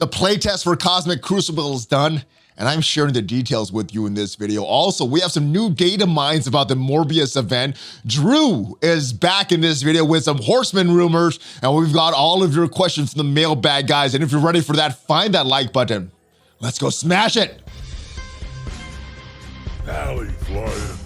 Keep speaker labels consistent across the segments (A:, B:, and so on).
A: The playtest for Cosmic Crucible is done, and I'm sharing the details with you in this video. Also, we have some new data mines about the Morbius event. Drew is back in this video with some horsemen rumors, and we've got all of your questions from the mailbag, guys. And if you're ready for that, find that like button. Let's go smash it.
B: ValleyFlyin.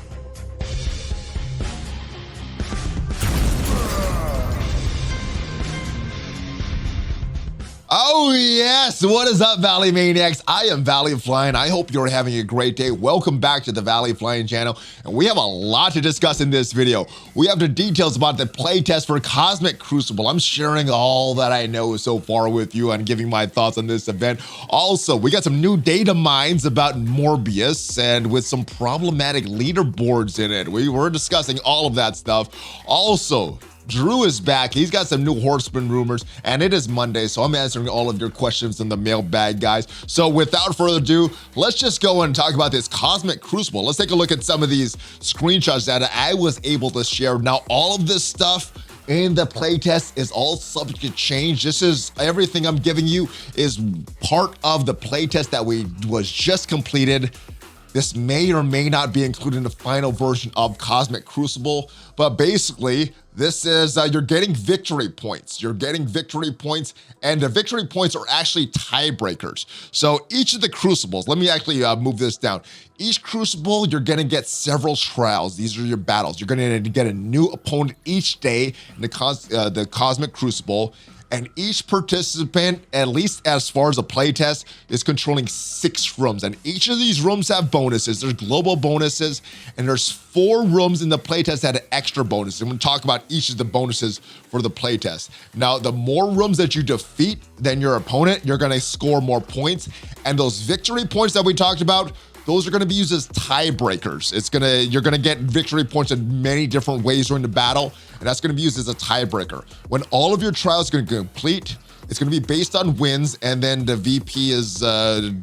A: Oh yes, what is up, Valley Maniacs? I am ValleyFlyin. I hope you're having a great day. Welcome back to the ValleyFlyin channel, and we have a lot to discuss in this video. We have the details about the playtest for Cosmic Crucible. I'm sharing all that I know so far with you and giving my thoughts on this event. Also, we got some new data mines about Morbius and with some problematic leaderboards in it. We were discussing all of that stuff. Also, Drew is back. He's got some new horseman rumors, and it is Monday, so I'm answering all of your questions in the mailbag, guys. So without further ado, let's just go and talk about this Cosmic Crucible. Let's take a look at some of these screenshots that I was able to share. Now, all of this stuff in the playtest is all subject to change. This is everything I'm giving you is part of the playtest that was just completed. This may or may not be included in the final version of Cosmic Crucible, but basically, this is, you're getting victory points. You're getting victory points, and the victory points are actually tiebreakers. So each of the crucibles, let me actually move this down. Each crucible, you're gonna get several trials. These are your battles. You're gonna get a new opponent each day in the Cosmic Crucible. And each participant, at least as far as a playtest, is controlling 6 rooms. And each of these rooms have bonuses. There's global bonuses, and there's 4 rooms in the playtest that have extra bonuses. I'm gonna talk about each of the bonuses for the playtest. Now, the more rooms that you defeat than your opponent, you're gonna score more points. And those victory points that we talked about, those are gonna be used as tiebreakers. You're gonna get victory points in many different ways during the battle, and that's gonna be used as a tiebreaker. When all of your trials are gonna complete, it's gonna be based on wins, and then the VP is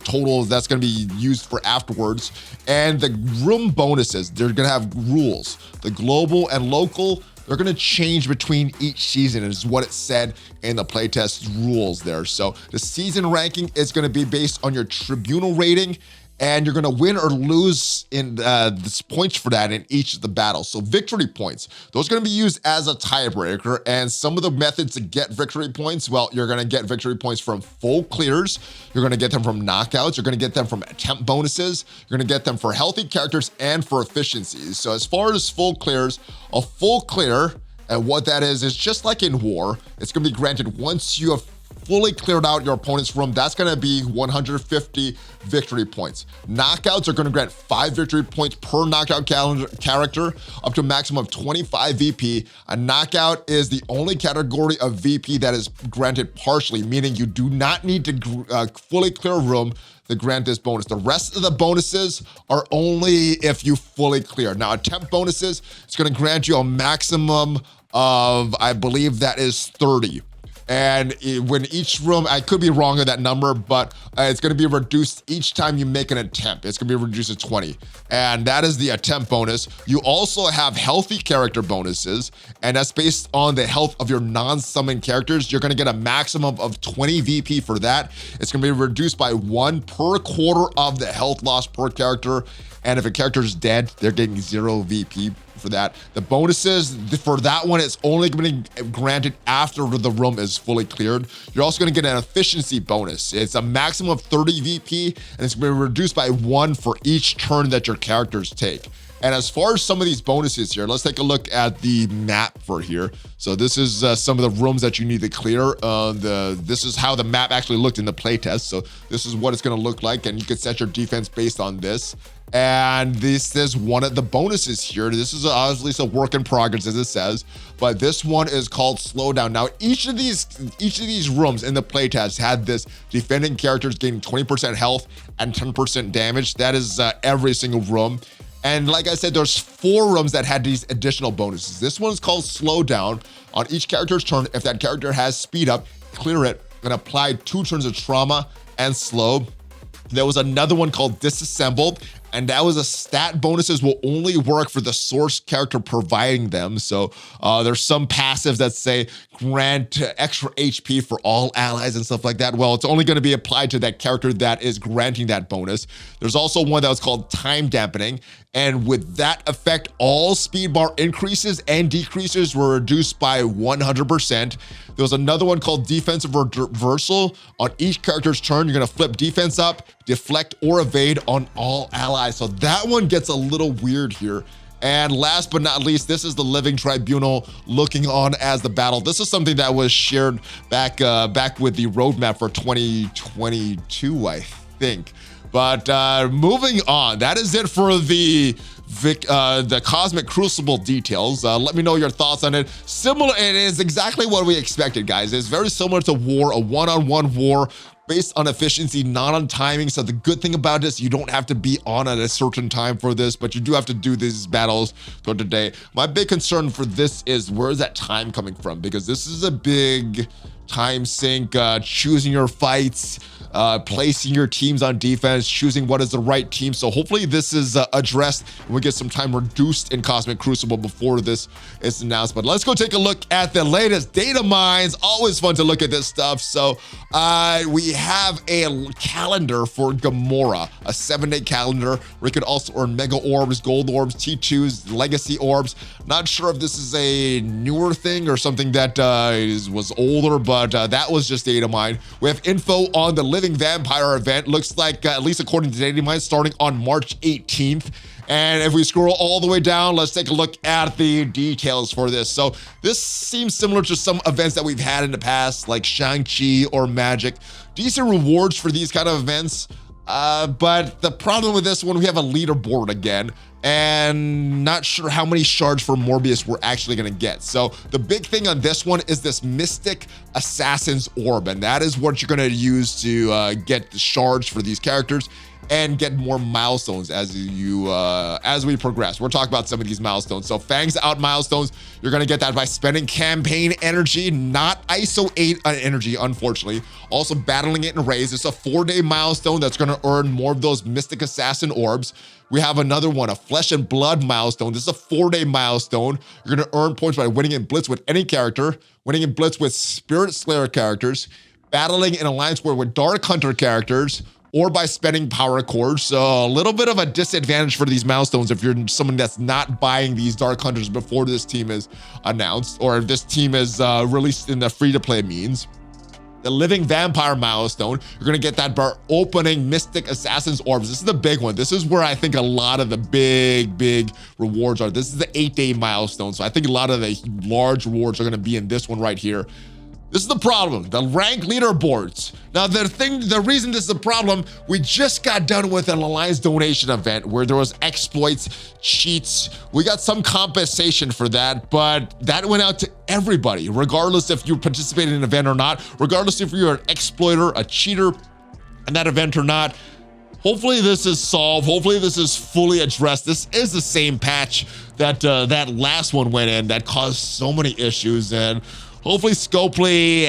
A: total, that's gonna be used for afterwards. And the room bonuses, they're gonna have rules. The global and local, they're gonna change between each season, is what it said in the playtest rules there. So the season ranking is gonna be based on your Tribunal rating, and you're gonna win or lose in this points for that in each of the battles. So victory points, those are gonna be used as a tiebreaker, and some of the methods to get victory points, well, you're gonna get victory points from full clears, you're gonna get them from knockouts, you're gonna get them from attempt bonuses, you're gonna get them for healthy characters and for efficiencies. So as far as full clears, a full clear, and what that is just like in war, it's gonna be granted once you have fully cleared out your opponent's room. That's gonna be 150 victory points. Knockouts are gonna grant 5 victory points per knockout character, up to a maximum of 25 VP. A knockout is the only category of VP that is granted partially, meaning you do not need to fully clear a room to grant this bonus. The rest of the bonuses are only if you fully clear. Now, attempt bonuses, it's gonna grant you a maximum of, I believe that is 30. And when each room, I could be wrong on that number, but it's gonna be reduced each time you make an attempt. It's gonna be reduced to 20. And that is the attempt bonus. You also have healthy character bonuses, and that's based on the health of your non-summon characters. You're gonna get a maximum of 20 VP for that. It's gonna be reduced by 1 per quarter of the health loss per character. And if a character is dead, they're getting 0 VP for that. The bonuses for that one, it's only going to be granted after the room is fully cleared. You're also going to get an efficiency bonus. It's a maximum of 30 VP, and it's going to be reduced by 1 for each turn that your characters take. And as far as some of these bonuses here, let's take a look at the map for here. So this is some of the rooms that you need to clear. This is how the map actually looked in the playtest. So this is what it's gonna look like, and you can set your defense based on this. And this is one of the bonuses here. This is obviously a work in progress, as it says, but this one is called Slowdown. Now, each of these rooms in the playtest had this defending characters gaining 20% health and 10% damage. That is every single room. And like I said, there's 4 rooms that had these additional bonuses. This one's called Slowdown. On each character's turn, if that character has speed up, clear it, and apply 2 turns of trauma and slow. There was another one called Disassembled, and that was a stat bonuses will only work for the source character providing them. So there's some passives that say grant extra HP for all allies and stuff like that. Well, it's only going to be applied to that character that is granting that bonus. There's also one that was called time dampening, and with that effect, all speed bar increases and decreases were reduced by 100%. There was another one called defensive reversal. On each character's turn, you're gonna flip defense up, deflect, or evade on all allies. So that one gets a little weird here. And last but not least, this is the Living Tribunal looking on as the battle. This is something that was shared back with the roadmap for 2022, I think. But moving on, that is it for the Cosmic Crucible details. Let me know your thoughts on it. Similar, it is exactly what we expected, guys. It's very similar to War, a one-on-one war based on efficiency, not on timing. So the good thing about this, you don't have to be on at a certain time for this, but you do have to do these battles throughout the day. My big concern for this is where is that time coming from? Because this is a big time sink, choosing your fights, placing your teams on defense, choosing what is the right team. So hopefully this is addressed and we get some time reduced in Cosmic Crucible before this is announced. But let's go take a look at the latest data mines. Always fun to look at this stuff. So we have a calendar for Gamora, a 7-day calendar where you could also earn Mega Orbs, Gold Orbs, T2s, Legacy Orbs. Not sure if this is a newer thing or something that was older, but that was just data mine. We have info on the Living Vampire event. Looks like, at least according to data mine, starting on March 18th. And if we scroll all the way down, let's take a look at the details for this. So this seems similar to some events that we've had in the past, like Shang-Chi or Magic. Decent rewards for these kind of events. But the problem with this one, we have a leaderboard again, and not sure how many shards for Morbius we're actually gonna get. So the big thing on this one is this Mystic Assassin's Orb, and that is what you're gonna use to get the shards for these characters and get more milestones as we progress. We're talking about some of these milestones. So Fangs Out milestones, you're gonna get that by spending campaign energy, not ISO 8 energy, unfortunately. Also battling it in raids. It's a 4-day milestone that's gonna earn more of those Mystic Assassin Orbs. We have another one, a Flesh and Blood milestone. This is a 4-day milestone. You're gonna earn points by winning in Blitz with any character, winning in Blitz with Spirit Slayer characters, battling in Alliance War with Dark Hunter characters, or by spending power chords. So a little bit of a disadvantage for these milestones if you're someone that's not buying these Dark Hunters before this team is announced, or if this team is released in the free-to-play means. The Living Vampire milestone, you're gonna get that by opening Mystic Assassin's Orbs. This is the big one. This is where I think a lot of the big rewards are. This is the 8-day milestone. So I think a lot of the large rewards are gonna be in this one right here. This is the problem, the rank leaderboards. Now the reason this is a problem, we just got done with an Alliance donation event where there was exploits, cheats. We got some compensation for that, but that went out to everybody, regardless if you participated in an event or not, regardless if you're an exploiter, a cheater in that event or not. Hopefully this is solved. Hopefully this is fully addressed. This is the same patch that that last one went in that caused so many issues, and hopefully Scopely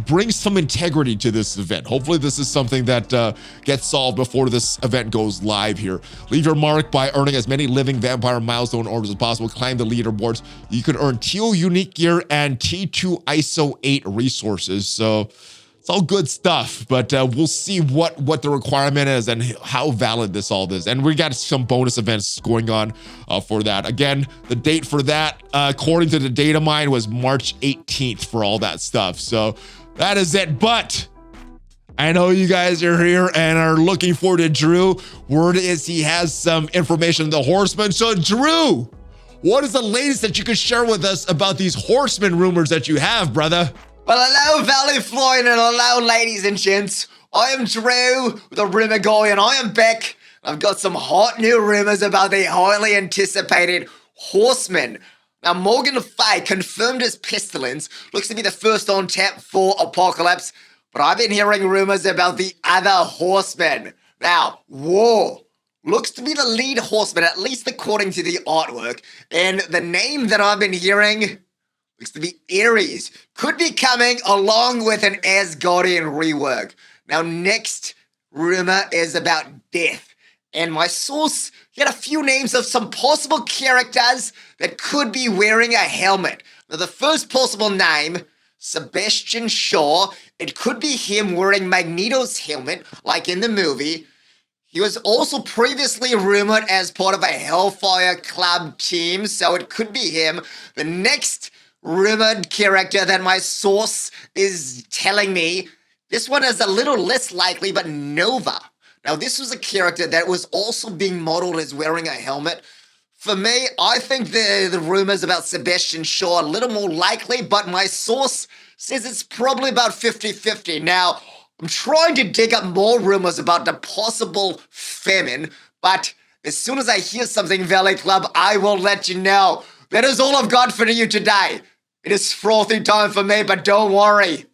A: brings some integrity to this event. Hopefully this is something that gets solved before this event goes live here. Leave your mark by earning as many Living Vampire milestone orbs as possible. Climb the leaderboards. You can earn Teal Unique Gear and T2 ISO 8 resources. So it's all good stuff, but we'll see what the requirement is and how valid this all is. And we got some bonus events going on for that. Again, the date for that, according to the data mine, was March 18th for all that stuff. So that is it. But I know you guys are here and are looking forward to Drew. Word is he has some information on the horsemen. So Drew, what is the latest that you could share with us about these horsemen rumors that you have, brother?
B: Well, hello, ValleyFlyin, and hello, ladies and gents. I am Drew, the rumor guy, and I am back. I've got some hot new rumors about the highly anticipated horsemen. Now, Morgan Le Fay, confirmed as Pestilence, looks to be the first on tap for Apocalypse, but I've been hearing rumors about the other horsemen. Now, War looks to be the lead horseman, at least according to the artwork, and the name that I've been hearing looks to be Ares. Could be coming along with an Asgardian rework. Now, next rumor is about Death. And my source had a few names of some possible characters that could be wearing a helmet. Now, the first possible name, Sebastian Shaw, it could be him wearing Magneto's helmet, like in the movie. He was also previously rumored as part of a Hellfire Club team, so it could be him. The next rumored character that my source is telling me, this one is a little less likely, but Nova. Now, this was a character that was also being modeled as wearing a helmet. For me, I think the rumors about Sebastian Shaw are a little more likely, but my source says it's probably about 50-50. Now, I'm trying to dig up more rumors about the possible famine, but as soon as I hear something, Valley Club, I will let you know. That is all I've got for you today. It is frothy time for me, but don't worry.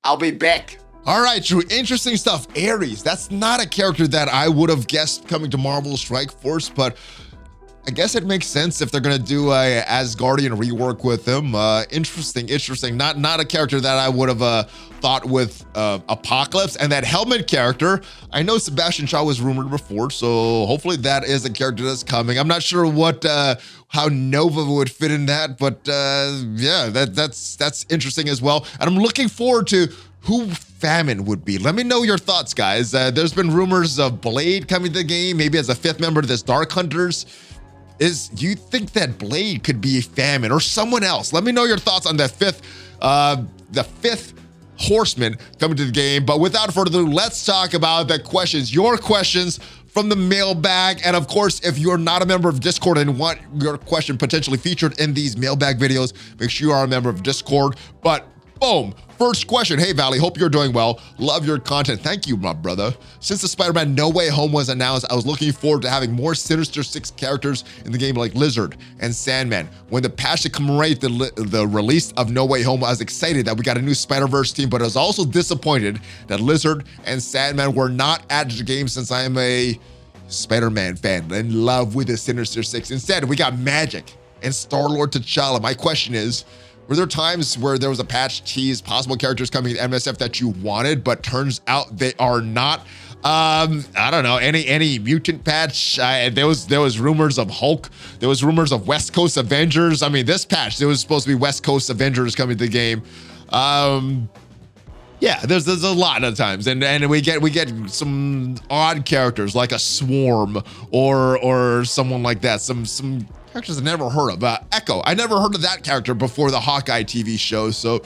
B: I'll be back.
A: All right, Drew, interesting stuff. Ares, that's not a character that I would have guessed coming to Marvel Strike Force, but I guess it makes sense if they're gonna do a Asgardian rework with him. Interesting. Not a character that I would have thought with Apocalypse. And that helmet character, I know Sebastian Shaw was rumored before, so hopefully that is a character that's coming. I'm not sure what how Nova would fit in that, but yeah, that's interesting as well. And I'm looking forward to who Famine would be. Let me know your thoughts, guys. There's been rumors of Blade coming to the game, maybe as a 5th member to this Dark Hunters. Do you think that Blade could be Famine or someone else? Let me know your thoughts on the fifth horseman coming to the game. But without further ado, let's talk about the questions, your questions from the mailbag. And of course, if you're not a member of Discord and want your question potentially featured in these mailbag videos, make sure you are a member of Discord. But boom, first question. Hey, Valley, hope you're doing well. Love your content. Thank you, my brother. Since the Spider-Man No Way Home was announced, I was looking forward to having more Sinister Six characters in the game like Lizard and Sandman. When the patch to commemorate the release of No Way Home, I was excited that we got a new Spider-Verse team, but I was also disappointed that Lizard and Sandman were not added to the game since I am a Spider-Man fan in love with the Sinister Six. Instead, we got Magic and Star-Lord T'Challa. My question is, were there times where there was a patch tease, possible characters coming to MSF that you wanted, but turns out they are not? I don't know, any mutant patch. There was rumors of Hulk. There was rumors of West Coast Avengers. I mean, this patch, there was supposed to be West Coast Avengers coming to the game. Yeah, there's a lot of times, and we get some odd characters like a Swarm or someone like that. Some characters I never heard of. Echo, I never heard of that character before the Hawkeye TV show. So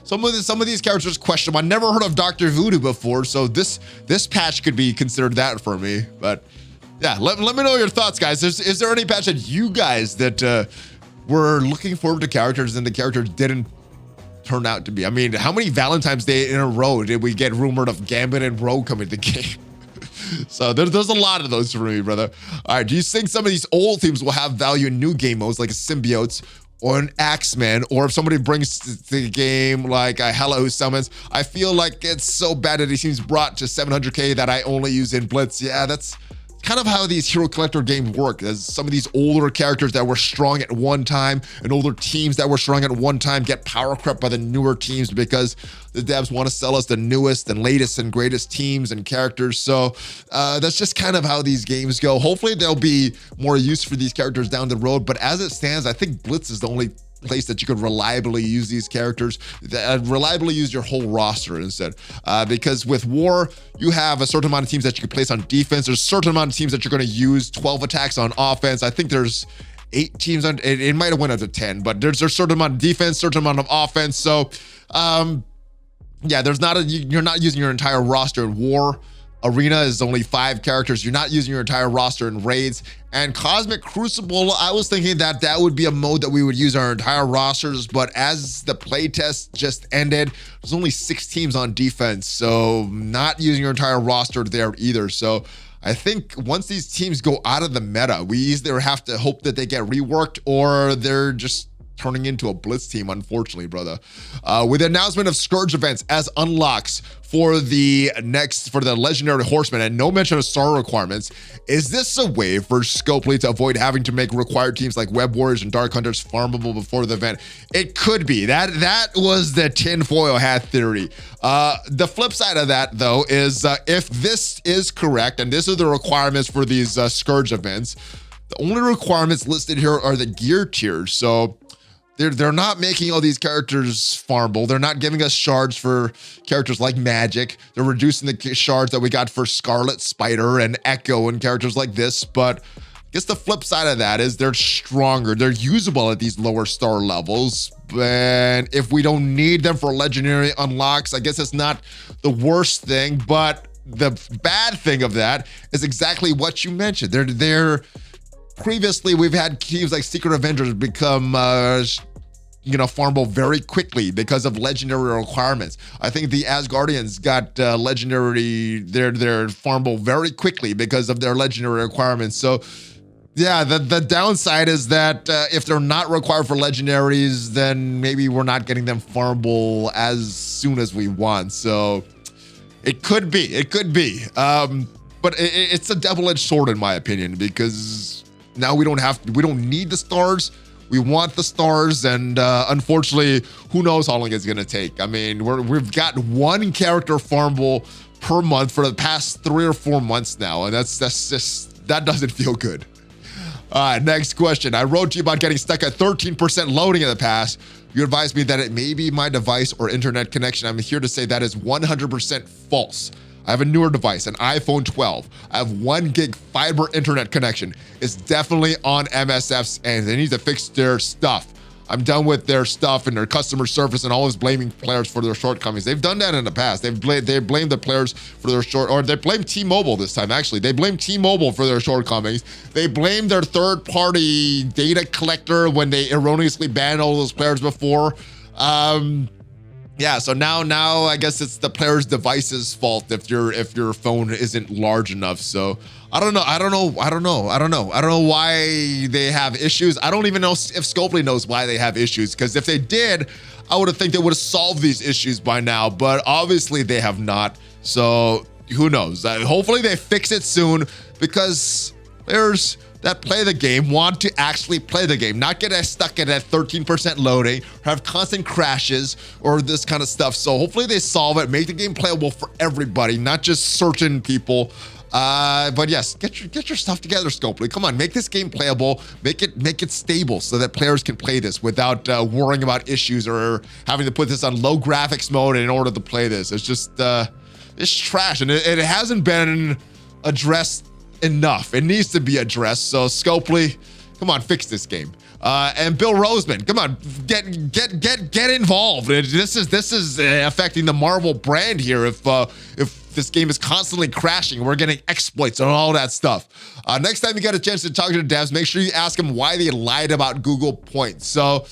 A: some of these characters questionable. I never heard of Dr. Voodoo before, so this patch could be considered that for me. But yeah, let me know your thoughts, guys. Is there any patch that you guys that were looking forward to characters and the characters didn't turn out to be? I mean, how many Valentine's Day in a row did we get rumored of Gambit and Rogue coming to the game? So there's a lot of those for me, brother. All right, do you think some of these old themes will have value in new game modes like a Symbiotes or an Axeman, or if somebody brings to the game like a Hela who summons? I feel like it's so bad that he seems brought to 700k that I only use in Blitz. Yeah, that's kind of how these hero collector games work. As some of these older characters that were strong at one time and older teams that were strong at one time get power crept by the newer teams because the devs want to sell us the newest and latest and greatest teams and characters. So that's just kind of how these games go. Hopefully there'll be more use for these characters down the road, but as it stands, I think Blitz is the only place that you could reliably use these characters, reliably use your whole roster instead. Because with War, you have a certain amount of teams that you can place on defense. There's a certain amount of teams that you're going to use 12 attacks on offense. I think there's 8 teams on it might have went up to 10, but there's a certain amount of defense, certain amount of offense. So yeah, you're not using your entire roster in War. Arena is only 5 characters. You're not using your entire roster in raids. And Cosmic Crucible, I was thinking that would be a mode that we would use our entire rosters, but as the playtest just ended, there's only 6 teams on defense, so not using your entire roster there either. So I think once these teams go out of the meta, we either have to hope that they get reworked or they're just turning into a blitz team, unfortunately, brother. With the announcement of Scourge events as unlocks for the legendary horsemen and no mention of star requirements, is this a way for Scopely to avoid having to make required teams like Web Warriors and Dark Hunters farmable before the event? It could be. That was the tinfoil hat theory. The flip side of that, though, is if this is correct, and this are the requirements for these Scourge events, the only requirements listed here are the gear tiers. So they're not making all these characters farmable. They're not giving us shards for characters like Magic. They're reducing the shards that we got for Scarlet Spider and Echo and characters like this. But I guess the flip side of that is they're stronger. They're usable at these lower star levels. And if we don't need them for legendary unlocks, I guess it's not the worst thing. But the bad thing of that is exactly what you mentioned. They're previously, we've had teams like Secret Avengers become farmable very quickly because of legendary requirements. I think the Asgardians got legendary, they're farmable very quickly because of their legendary requirements. So yeah, the downside is that if they're not required for legendaries, then maybe we're not getting them farmable as soon as we want. So it could be. But it's a double-edged sword in my opinion, because now we don't need the stars. We want the stars, and unfortunately, who knows how long it's gonna take. I mean, we've got one character farmable per month for the past 3 or 4 months now, and that doesn't feel good. All right, next question. I wrote to you about getting stuck at 13% loading in the past. You advised me that it may be my device or internet connection. I'm here to say that is 100% false. I have a newer device, an iPhone 12. I have 1 gig fiber internet connection. It's definitely on MSF's end. They need to fix their stuff. I'm done with their stuff and their customer service and always blaming players for their shortcomings. They've done that in the past. They blamed the players for their they blamed T-Mobile this time, actually. They blamed T-Mobile for their shortcomings. They blamed their third-party data collector when they erroneously banned all those players before. Yeah, so now I guess it's the player's device's fault if your phone isn't large enough. So I don't know why they have issues. I don't even know if Scopely knows why they have issues, because if they did, I would have think they would have solved these issues by now, but obviously they have not. So who knows? Hopefully they fix it soon, because players that play the game want to actually play the game, not get stuck at that 13% loading, have constant crashes or this kind of stuff. So hopefully they solve it, make the game playable for everybody, not just certain people. But yes, get your stuff together, Scopely. Come on, make this game playable, make it stable so that players can play this without worrying about issues or having to put this on low graphics mode in order to play this. It's just it's trash, and it hasn't been addressed enough. It needs to be addressed. So Scopely, come on, fix this game. And Bill Roseman, come on, get involved. This is affecting the Marvel brand here. If this game is constantly crashing, we're getting exploits and all that stuff. Next time you get a chance to talk to the devs, make sure you ask them why they lied about Google Points. So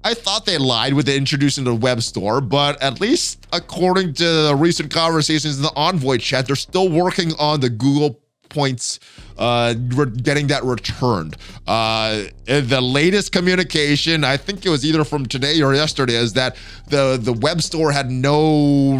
A: I thought they lied with the introducing the web store, but at least according to the recent conversations in the Envoy chat, they're still working on the Google Points, getting that returned. The latest communication, I think it was either from today or yesterday, is that the web store had no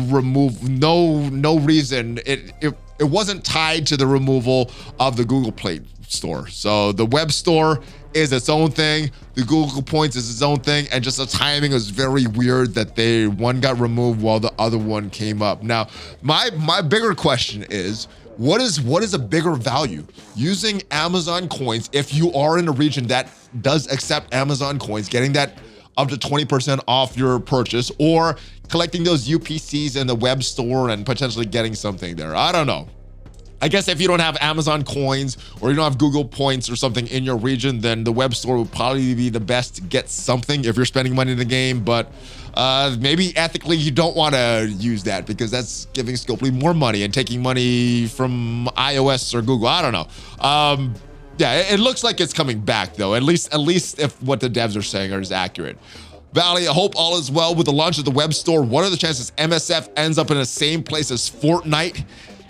A: reason. It wasn't tied to the removal of the Google Play Store. So the web store is its own thing. The Google Points is its own thing, and just the timing was very weird that one got removed while the other one came up. Now, my bigger question is, what is a bigger value? Using Amazon coins, if you are in a region that does accept Amazon coins, getting that up to 20% off your purchase, or collecting those UPCs in the web store and potentially getting something there? I don't know. I guess if you don't have Amazon coins or you don't have Google Points or something in your region, then the web store would probably be the best to get something if you're spending money in the game. But maybe ethically you don't want to use that, because that's giving Scopely more money and taking money from iOS or Google. I don't know. Yeah, it looks like it's coming back though. At least if what the devs are saying is accurate. Valley, I hope all is well with the launch of the web store. What are the chances MSF ends up in the same place as Fortnite?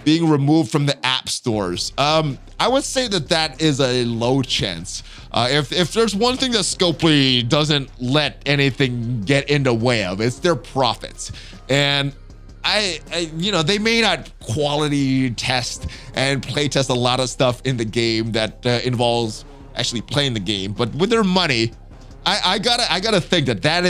A: being removed from the app stores. I would say that is a low chance. If there's one thing that Scopely doesn't let anything get in the way of, it's their profits. And they may not quality test and play test a lot of stuff in the game that involves actually playing the game, but with their money, I gotta think that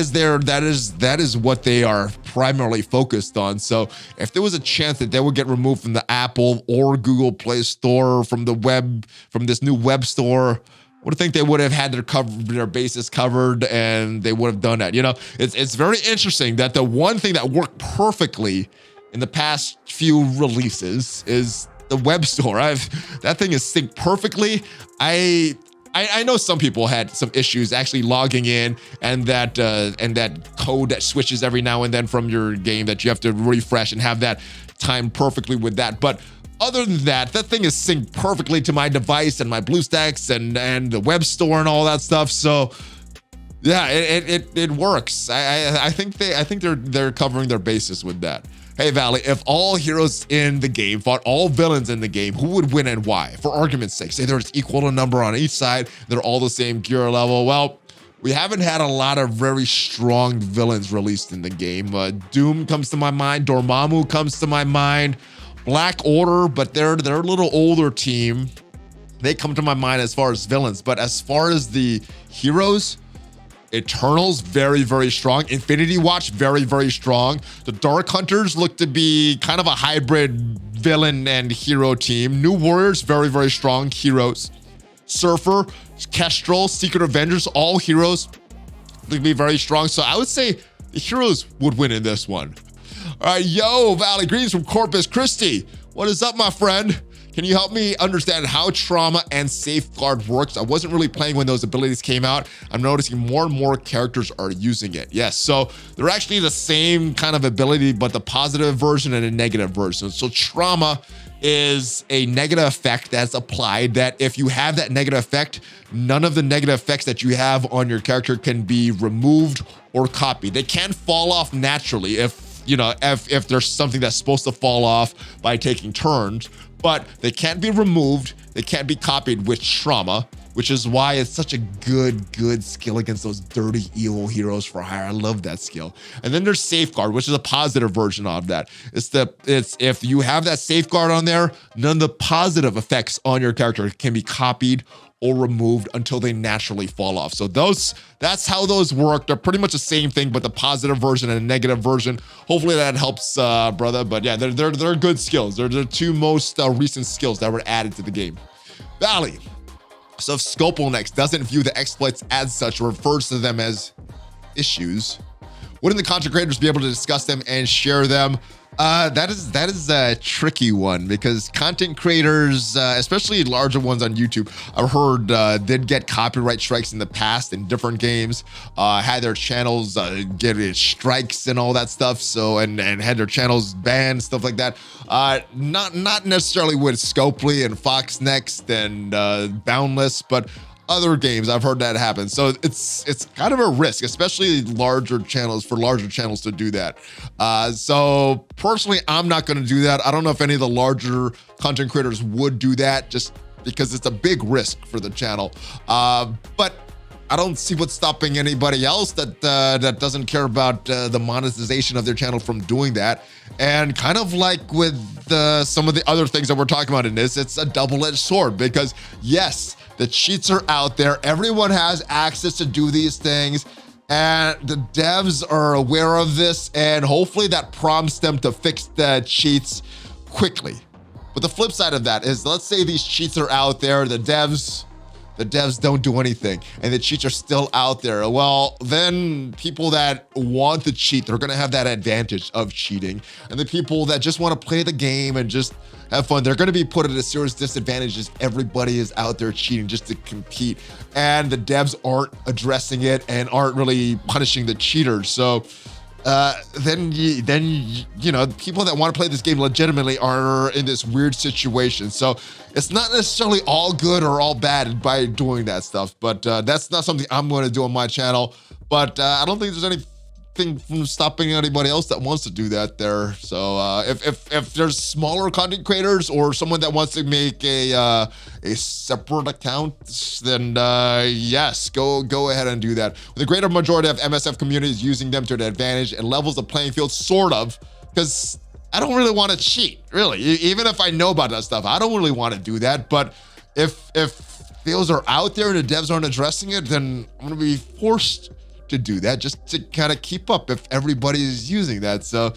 A: is what they are primarily focused on. So if there was a chance that they would get removed from the Apple or Google Play Store, from this new web store, I would think they would have had their bases covered, and they would have done that. It's very interesting that the one thing that worked perfectly in the past few releases is the web store. That thing is synced perfectly. I know some people had some issues actually logging in, and that code that switches every now and then from your game that you have to refresh and have that timed perfectly with that. But other than that thing is synced perfectly to my device and my BlueStacks and the web store and all that stuff. So yeah, it works. I think they're covering their bases with that. Hey, Valley, if all heroes in the game fought all villains in the game, who would win and why? For argument's sake, say there's equal to number on each side, they're all the same gear level. Well, we haven't had a lot of very strong villains released in the game. Doom comes to my mind, Dormammu comes to my mind, Black Order, but they're a little older team. They come to my mind as far as villains, but as far as the heroes, Eternals, very, very strong. Infinity Watch, very, very strong. The Dark Hunters look to be kind of a hybrid villain and hero team. New Warriors, very, very strong heroes. Surfer, Kestrel, Secret Avengers, all heroes look to be very strong. So I would say the heroes would win in this one. All right, yo, Valley, greetings from Corpus Christi. What is up, my friend? Can you help me understand how trauma and safeguard works? I wasn't really playing when those abilities came out. I'm noticing more and more characters are using it. Yes, so they're actually the same kind of ability, but the positive version and a negative version. So trauma is a negative effect that's applied, that if you have that negative effect, none of the negative effects that you have on your character can be removed or copied. They can't fall off naturally if there's something that's supposed to fall off by taking turns, but they can't be removed, they can't be copied with trauma, which is why it's such a good skill against those dirty, evil heroes for hire. I love that skill. And then there's Safeguard, which is a positive version of that. It's if you have that Safeguard on there, none of the positive effects on your character can be copied or removed until they naturally fall off. So that's how those work. They're pretty much the same thing, but the positive version and the negative version. Hopefully that helps, brother. But yeah, they're good skills. They're the two most recent skills that were added to the game. Valley. So if Scoponex doesn't view the exploits as such, or refers to them as issues, wouldn't the content creators be able to discuss them and share them? That is a tricky one, because content creators, especially larger ones on YouTube, I've heard did get copyright strikes in the past in different games, had their channels get strikes and all that stuff. So and had their channels banned, stuff like that. Not necessarily with Scopely and Fox Next and Boundless, but other games I've heard that happen. So it's kind of a risk, especially larger channels, for larger channels to do that. So personally, I'm not going to do that. I don't know if any of the larger content creators would do that, just because it's a big risk for the channel. But I don't see what's stopping anybody else that doesn't care about the monetization of their channel from doing that. And kind of like with some of the other things that we're talking about in this, it's a double-edged sword, because yes, the cheats are out there. Everyone has access to do these things, and the devs are aware of this, and hopefully that prompts them to fix the cheats quickly. But the flip side of that is, let's say these cheats are out there, the devs don't do anything, and the cheats are still out there. Well, then people that want to cheat, they're gonna have that advantage of cheating. And the people that just wanna play the game and just have fun, they're gonna be put at a serious disadvantage as everybody is out there cheating just to compete. And the devs aren't addressing it and aren't really punishing the cheaters. So then people that want to play this game legitimately are in this weird situation. So it's not necessarily all good or all bad by doing that stuff, but that's not something I'm going to do on my channel. But I don't think there's any anything from stopping anybody else that wants to do that there. So if there's smaller content creators or someone that wants to make a separate account, then yes, go ahead and do that. The greater majority of MSF communities using them to their advantage and levels the playing field, sort of, because I don't really want to cheat, really. Even if I know about that stuff, I don't really want to do that. But if fields are out there and the devs aren't addressing it, then I'm gonna be forced to do that just to kind of keep up if everybody is using that. So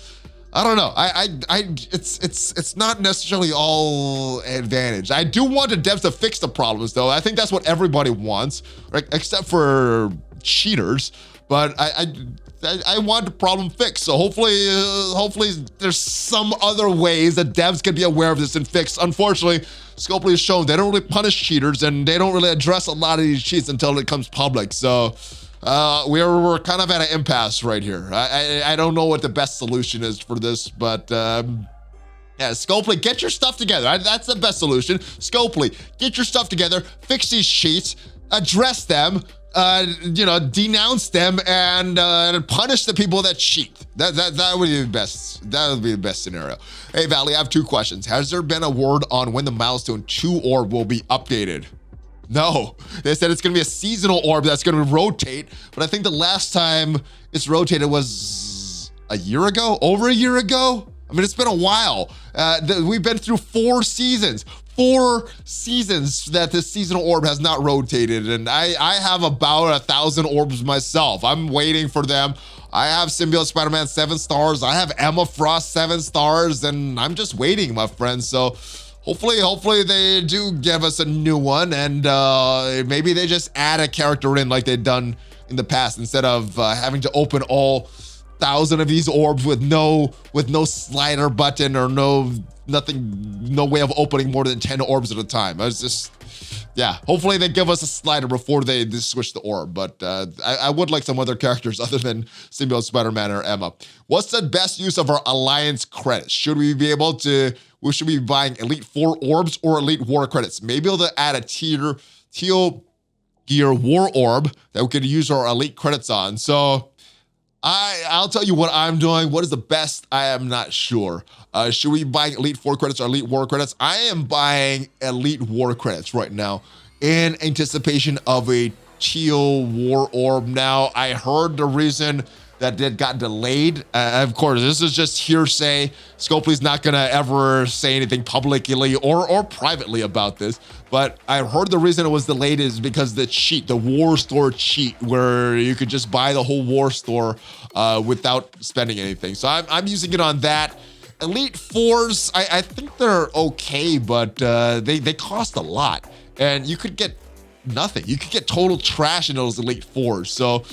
A: I don't know. It's not necessarily all advantage. I do want the devs to fix the problems, though. I think that's what everybody wants, right? Except for cheaters. But I want the problem fixed. So hopefully there's some other ways that devs can be aware of this and fix. Unfortunately, Scopely has shown they don't really punish cheaters and they don't really address a lot of these cheats until it comes public. So we're kind of at an impasse right here. I don't know what the best solution is for this, but yeah, Scopely, get your stuff together. That's the best solution. Scopely, get your stuff together, fix these cheats, address them, denounce them, and punish the people that cheat. That would be the best. That would be the best scenario. Hey, Valley, I have 2 questions. Has there been a word on when the Milestone 2 orb will be updated? No, they said it's gonna be a seasonal orb that's gonna rotate, but I think the last time it's rotated was a year ago, over a year ago. I mean, it's been a while. We've been through 4 seasons. 4 seasons that this seasonal orb has not rotated, and I have about 1,000 orbs myself. I'm waiting for them. I have Symbiote Spider-Man 7 stars. I have Emma Frost 7 stars, and I'm just waiting, my friends. So hopefully they do give us a new one, and maybe they just add a character in like they've done in the past instead of having to open all 1,000 of these orbs with no slider button or no way of opening more than 10 orbs at a time. I was just, yeah, hopefully they give us a slider before they switch the orb, but I would like some other characters other than Symbiote Spider-Man or Emma. What's the best use of our Alliance credits? Should we be buying Elite 4 orbs or Elite War credits? Maybe they'll add a teal gear war orb that we could use our Elite credits on. So I'll tell you what I'm doing. What is the best? I am not sure. Should we buy Elite 4 credits or Elite War credits? I am buying Elite War credits right now in anticipation of a teal war orb. Now, I heard the reason that it got delayed. Of course, this is just hearsay. Scopely's not gonna ever say anything publicly or privately about this, but I heard the reason it was delayed is because the war store cheat, where you could just buy the whole war store without spending anything. So I'm using it on that. Elite 4s, I think they're okay, but they cost a lot, and you could get nothing. You could get total trash in those Elite 4s. So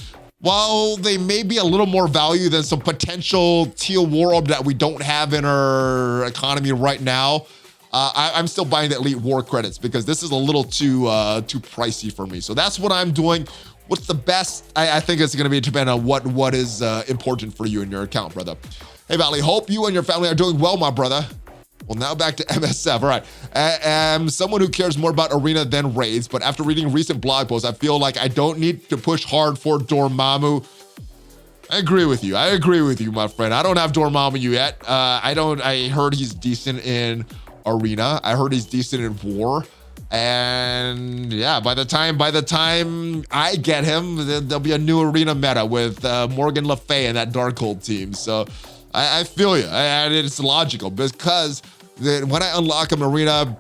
A: while they may be a little more value than some potential teal war orb that we don't have in our economy right now, I'm still buying the Elite War credits because this is a little too pricey for me. So that's what I'm doing. What's the best? I think it's going to be depend on what is important for you in your account, brother. Hey, Valley, hope you and your family are doing well, my brother. Well, now back to MSF. All right. I'm someone who cares more about Arena than raids, but after reading recent blog posts, I feel like I don't need to push hard for Dormammu. I agree with you. My friend. I don't have Dormammu yet. I heard he's decent in Arena. I heard he's decent in War. And yeah, by the time I get him, there'll be a new Arena meta with Morgan Le Fay and that Darkhold team. So I feel you. And it's logical because when I unlock him Arena,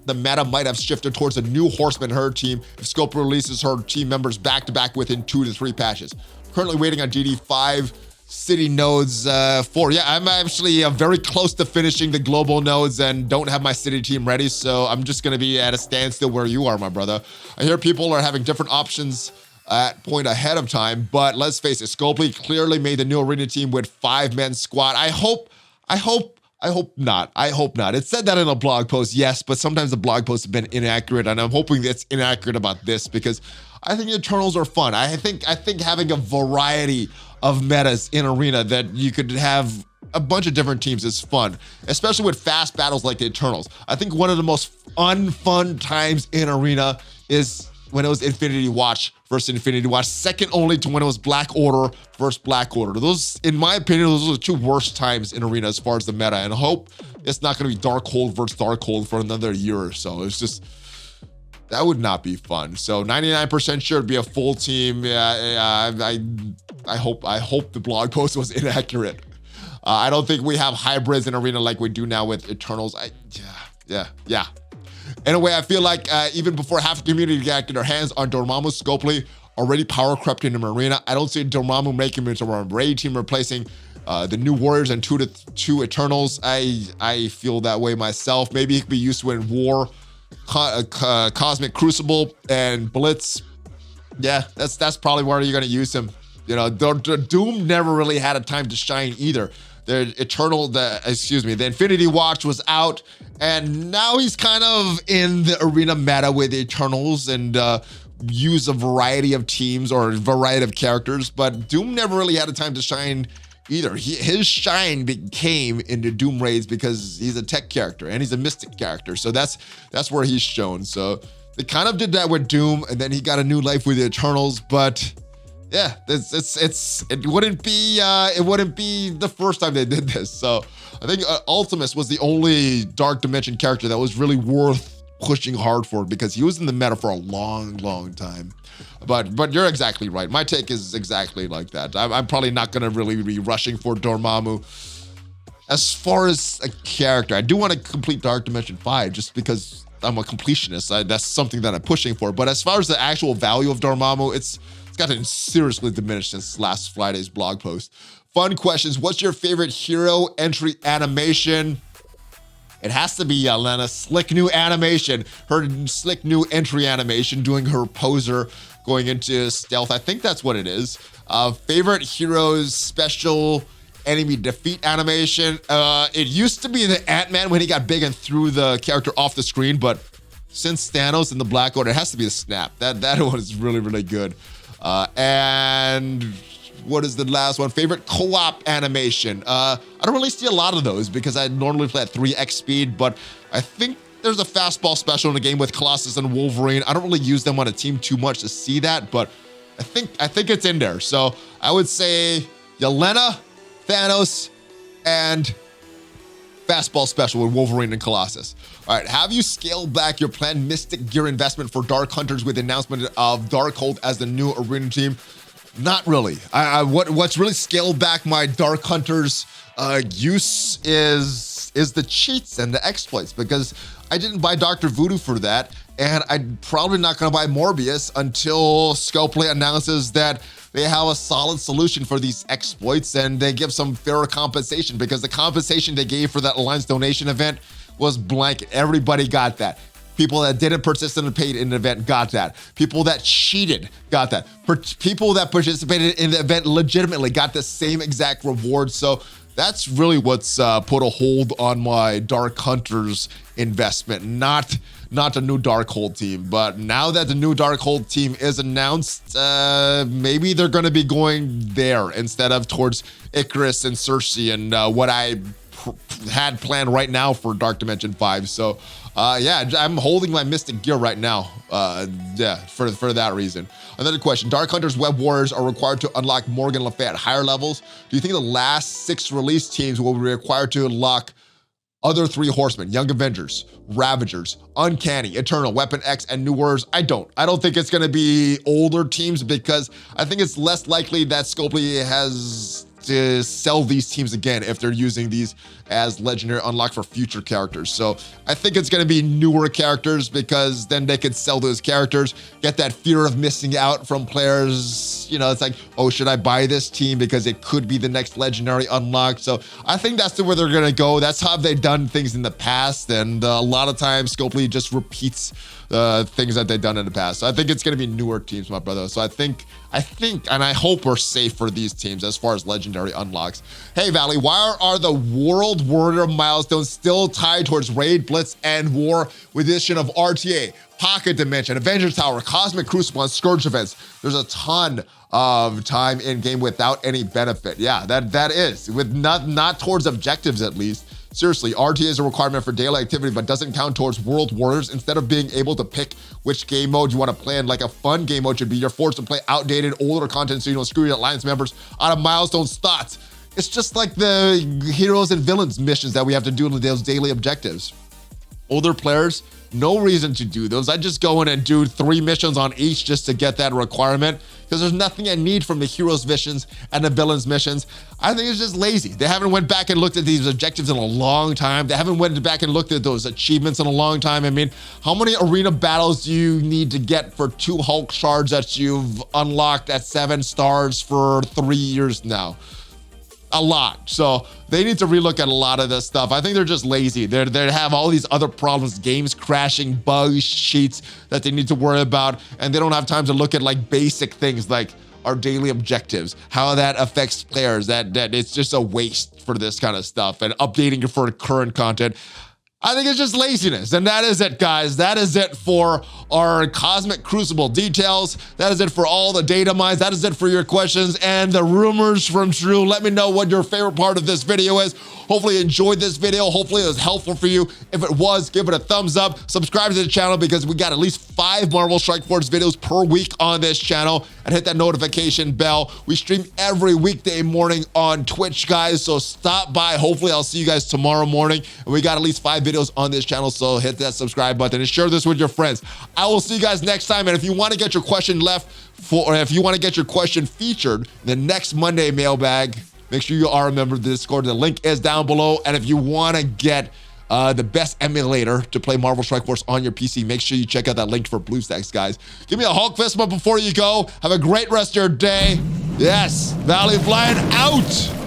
A: the meta might have shifted towards a new horseman her team if Scope releases her team members back-to-back within 2 to 3 patches. Currently waiting on GD5 city nodes 4. Yeah, I'm actually very close to finishing the global nodes and don't have my city team ready, so I'm just going to be at a standstill where you are, my brother. I hear people are having different options at point ahead of time, but let's face it, Scopely clearly made the new arena team with 5-man squad. I hope not. It said that in a blog post, yes, but sometimes the blog posts have been inaccurate, and I'm hoping it's inaccurate about this because I think Eternals are fun. I think having a variety of metas in Arena that you could have a bunch of different teams is fun, especially with fast battles like the Eternals. I think one of the most unfun times in Arena is when it was Infinity Watch versus Infinity Watch, second only to when it was Black Order versus Black Order. Those, in my opinion, those are the two worst times in Arena as far as the meta, and I hope it's not going to be Darkhold versus Darkhold for another year or so. It's just, that would not be fun. So 99% sure it'd be a full team. Yeah, I hope the blog post was inaccurate. I don't think we have hybrids in Arena like we do now with Eternals. Yeah. Anyway, I feel like even before half the community got their hands on Dormammu, Scopely already power crept into Arena. I don't see Dormammu making him into a raid team replacing the new Warriors and two Eternals. I feel that way myself. Maybe he could be used to in War, Cosmic Crucible, and Blitz. Yeah, that's probably where you're gonna use him. You know, the Doom never really had a time to shine either. The Infinity Watch was out, and now he's kind of in the Arena meta with the Eternals and use a variety of teams or a variety of characters, but Doom never really had a time to shine either. His shine became into Doom raids because he's a tech character and he's a mystic character, so that's where he's shown. So they kind of did that with Doom, and then he got a new life with the Eternals, but yeah, it wouldn't be the first time they did this. So I think Ultimus was the only Dark Dimension character that was really worth pushing hard for because he was in the meta for a long time. But you're exactly right. My take is exactly like that. I'm probably not gonna really be rushing for Dormammu. As far as a character, I do want to complete Dark Dimension 5 just because I'm a completionist. That's something that I'm pushing for. But as far as the actual value of Dormammu, it's gotten seriously diminished since last Friday's blog post. Fun questions. What's your favorite hero entry animation? It has to be Yelena's slick new animation. Her slick new entry animation, doing her poser, going into stealth. I think that's what it is. Favorite hero's special enemy defeat animation. It used to be the Ant-Man when he got big and threw the character off the screen, but since Thanos and the Black Order, it has to be the snap. That one is really good. And what is the last one? Favorite co-op animation. I don't really see a lot of those because I normally play at 3x speed, but I think there's a fastball special in the game with Colossus and Wolverine. I don't really use them on a team too much to see that, but I think it's in there. So I would say Yelena, Thanos, and fastball special with Wolverine and Colossus. All right, have you scaled back your planned Mystic Gear investment for Dark Hunters with the announcement of Darkhold as the new Arena team? Not really. What's really scaled back my Dark Hunters use is the cheats and the exploits, because I didn't buy Dr. Voodoo for that, and I'm probably not going to buy Morbius until Scopely announces that they have a solid solution for these exploits and they give some fair compensation, because the compensation they gave for that Alliance donation event was blanket. Everybody got that. People that didn't participate in the event got that. People that cheated got that. People that participated in the event legitimately got the same exact reward. So that's really what's put a hold on my Dark Hunters investment, not a new Darkhold team. But now that the new Darkhold team is announced, maybe they're going to be going there instead of towards Icarus and Cersei and what I had planned right now for Dark Dimension 5. So yeah, I'm holding my Mystic Gear right now. Yeah, for that reason. Another question. Dark Hunters Web Warriors are required to unlock Morgan Le Fay at higher levels. Do you think the last 6 release teams will be required to unlock other 3 Horsemen, Young Avengers, Ravagers, Uncanny, Eternal, Weapon X, and New Warriors? I don't think it's going to be older teams, because I think it's less likely that Scopely has to sell these teams again if they're using these as legendary unlock for future characters. So I think it's going to be newer characters, because then they could sell those characters, get that fear of missing out from players. You know, it's like, oh, should I buy this team because it could be the next legendary unlock? So I think that's where they're going to go. That's how they've done things in the past, and a lot of times Scopely just repeats things that they've done in the past. So I think it's going to be newer teams, my brother. So I think and I hope we're safe for these teams as far as legendary unlocks. Hey Valley, why are the World Warrior milestones still tied towards Raid, Blitz, and War with the addition of RTA, Pocket Dimension, Avengers Tower, Cosmic Crucible, and Scourge events? There's a ton of time in game without any benefit. Yeah, that is with not towards objectives at least. Seriously, RTA is a requirement for daily activity, but doesn't count towards World Warriors. Instead of being able to pick which game mode you want to play in, like a fun game mode should be, you're forced to play outdated, older content so you don't screw your Alliance members out of Milestone slots. It's just like the heroes and villains missions that we have to do in those daily objectives. Older players, no reason to do those. I just go in and do 3 missions on each just to get that requirement, because there's nothing I need from the heroes missions and the villains missions. I think it's just lazy. They haven't went back and looked at these objectives in a long time. They haven't went back and looked at those achievements in a long time. I mean, how many arena battles do you need to get for 2 Hulk shards that you've unlocked at 7 stars for 3 years now? A lot. So they need to relook at a lot of this stuff. I think they're just lazy. They have all these other problems, games crashing, bugs, cheats that they need to worry about, and they don't have time to look at like basic things like our daily objectives, how that affects players, that it's just a waste for this kind of stuff, and updating it for current content. I think it's just laziness. And that is it, guys. That is it for our Cosmic Crucible details. That is it for all the data mines. That is it for your questions and the rumors from Drew. Let me know what your favorite part of this video is. Hopefully you enjoyed this video. Hopefully it was helpful for you. If it was, give it a thumbs up. Subscribe to the channel because we got at least 5 Marvel Strike Force videos per week on this channel. And hit that notification bell. We stream every weekday morning on Twitch, guys. So stop by. Hopefully I'll see you guys tomorrow morning. And we got at least 5 videos on this channel. So hit that subscribe button and share this with your friends. I will see you guys next time. And if you want to get your question or if you want to get your question featured in the next Monday mailbag, make sure you are a member of the Discord. The link is down below. And if you want to get the best emulator to play Marvel Strike Force on your PC, make sure you check out that link for BlueStacks, guys. Give me a Hulk fist bump before you go. Have a great rest of your day. Yes, ValleyFlyin out.